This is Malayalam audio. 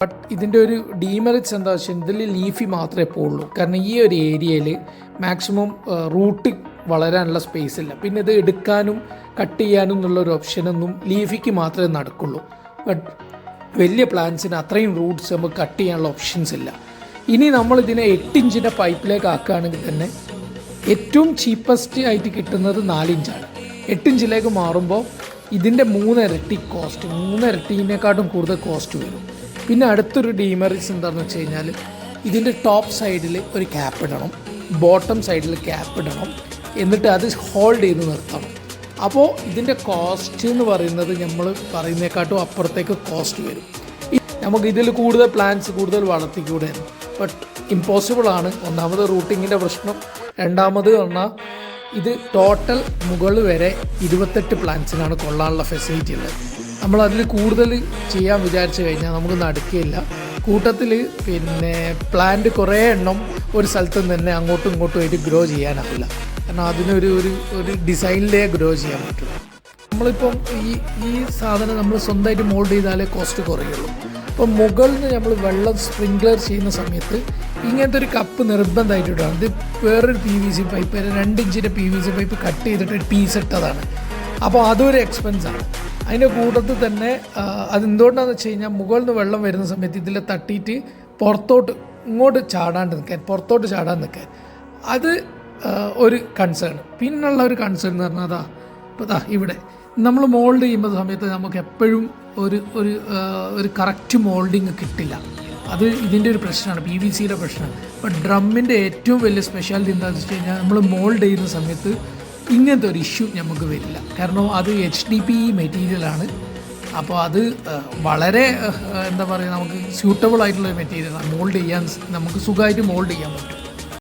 ബട്ട് ഇതിൻ്റെ ഒരു ഡീമെറിറ്റ്സ് എന്താ വെച്ചാൽ ഇതിൽ ലീഫി മാത്രമേ പോവുള്ളൂ. കാരണം ഈ ഒരു ഏരിയയിൽ മാക്സിമം റൂട്ട് വളരാനുള്ള സ്പേസ് ഇല്ല. പിന്നെ ഇത് എടുക്കാനും കട്ട് ചെയ്യാനും എന്നുള്ളൊരു ഓപ്ഷനൊന്നും ലീഫിക്ക് മാത്രമേ നടക്കുള്ളൂ. ബട്ട് വലിയ പ്ലാന്റ്സിന് അത്രയും റൂട്ട്സ് നമുക്ക് കട്ട് ചെയ്യാനുള്ള ഓപ്ഷൻസ് ഇല്ല. ഇനി നമ്മളിതിനെ 8 ഇഞ്ചിൻ്റെ പൈപ്പിലേക്ക് ആക്കുകയാണെങ്കിൽ തന്നെ ഏറ്റവും ചീപ്പസ്റ്റ് ആയിട്ട് കിട്ടുന്നത് 4 ഇഞ്ചാണ്. 8 ഇഞ്ചിലേക്ക് മാറുമ്പോൾ ഇതിൻ്റെ 3 ഇരട്ടി കോസ്റ്റ്, 3 ഇരട്ടീനെക്കാട്ടും കൂടുതൽ കോസ്റ്റ് വരും. പിന്നെ അടുത്തൊരു ഡീമെറിറ്റ്സ് എന്താണെന്ന് വെച്ച് കഴിഞ്ഞാൽ ഇതിൻ്റെ ടോപ്പ് സൈഡിൽ ഒരു ക്യാപ്പ് ഇടണം, ബോട്ടം സൈഡിൽ ക്യാപ്പ് ഇടണം, എന്നിട്ട് അത് ഹോൾഡ് ചെയ്ത് നിർത്തണം. അപ്പോൾ ഇതിൻ്റെ കോസ്റ്റ് എന്ന് പറയുന്നത് നമ്മൾ പറയുന്നതിനെക്കാട്ടും അപ്പുറത്തേക്ക് കോസ്റ്റ് വരും. നമുക്ക് ഇതിൽ കൂടുതൽ പ്ലാന്റ്സ് കൂടുതൽ വളർത്തിക്കൂടെ, ബട്ട് ഇമ്പോസിബിൾ ആണ്. ഒന്നാമത് റൂട്ടിങ്ങിൻ്റെ പ്രശ്നം, രണ്ടാമത് പറഞ്ഞാൽ ഇത് ടോട്ടൽ മുകളിൽ വരെ 28 പ്ലാന്റ്സിനാണ് കൊള്ളാനുള്ള ഫെസിലിറ്റി ഉള്ളത്. നമ്മൾ അതിൽ കൂടുതൽ ചെയ്യാൻ വിചാരിച്ചു കഴിഞ്ഞാൽ നമുക്ക് നടക്കുകയില്ല. കൂട്ടത്തിൽ പിന്നെ പ്ലാന്റ് കുറേ എണ്ണം ഒരു സ്ഥലത്ത് നിന്ന് തന്നെ അങ്ങോട്ടും ഇങ്ങോട്ടും ആയിട്ട് ഗ്രോ ചെയ്യാനാവില്ല. കാരണം അതിനൊരു ഒരു ഡിസൈനിലേ ഗ്രോ ചെയ്യാൻ പറ്റുള്ളൂ. നമ്മളിപ്പം ഈ സാധനം നമ്മൾ സ്വന്തമായിട്ട് മോൾഡ് ചെയ്താലേ കോസ്റ്റ് കുറയുള്ളൂ. അപ്പം മുകളിൽ നിന്ന് നമ്മൾ വെള്ളം സ്പ്രിങ്ക്ലർ ചെയ്യുന്ന സമയത്ത് ഇങ്ങനത്തെ ഒരു കപ്പ് നിർബന്ധമായിട്ടിടാണ്. ഇത് വേറൊരു PVC പൈപ്പ്, 2 ഇഞ്ചിൻ്റെ PVC പൈപ്പ് കട്ട് ചെയ്തിട്ട് ഒരു പീസ് ഇട്ടതാണ്. അപ്പോൾ അതൊരു എക്സ്പെൻസാണ്. അതിൻ്റെ കൂട്ടത്തിൽ തന്നെ അതെന്തുകൊണ്ടാണെന്ന് വെച്ച് കഴിഞ്ഞാൽ മുകളിൽ നിന്ന് വെള്ളം വരുന്ന സമയത്ത് ഇതിൽ തട്ടിയിട്ട് ഇങ്ങോട്ട് ചാടാണ്ട് നിൽക്കാൻ, പുറത്തോട്ട് ചാടാൻ നിൽക്കാൻ, അത് ഒരു കൺസേൺ. പിന്നുള്ള ഒരു കൺസേൺ എന്ന് പറഞ്ഞാൽ ഇപ്പോൾ ഇവിടെ നമ്മൾ മോൾഡ് ചെയ്യുമ്പോൾ സമയത്ത് നമുക്ക് എപ്പോഴും ഒരു കറക്റ്റ് മോൾഡിങ് കിട്ടില്ല. അത് ഇതിൻ്റെ ഒരു പ്രശ്നമാണ്, PVCയുടെ പ്രശ്നമാണ്. ബട്ട് ഡ്രമ്മിൻ്റെ ഏറ്റവും വലിയ സ്പെഷ്യാലിറ്റി എന്താണെന്ന് വെച്ച് കഴിഞ്ഞാൽ നമ്മൾ മോൾഡ് ചെയ്യുന്ന സമയത്ത് ഇങ്ങനത്തെ ഒരു ഇഷ്യൂ നമുക്ക് വരില്ല. കാരണം അത് HDPE മെറ്റീരിയലാണ്. അപ്പോൾ അത് വളരെ എന്താ പറയുക, നമുക്ക് സ്യൂട്ടബിൾ ആയിട്ടുള്ള മെറ്റീരിയലാണ്. മോൾഡ് ചെയ്യാൻ നമുക്ക് സുഖമായിട്ട് മോൾഡ് ചെയ്യാൻ പറ്റും.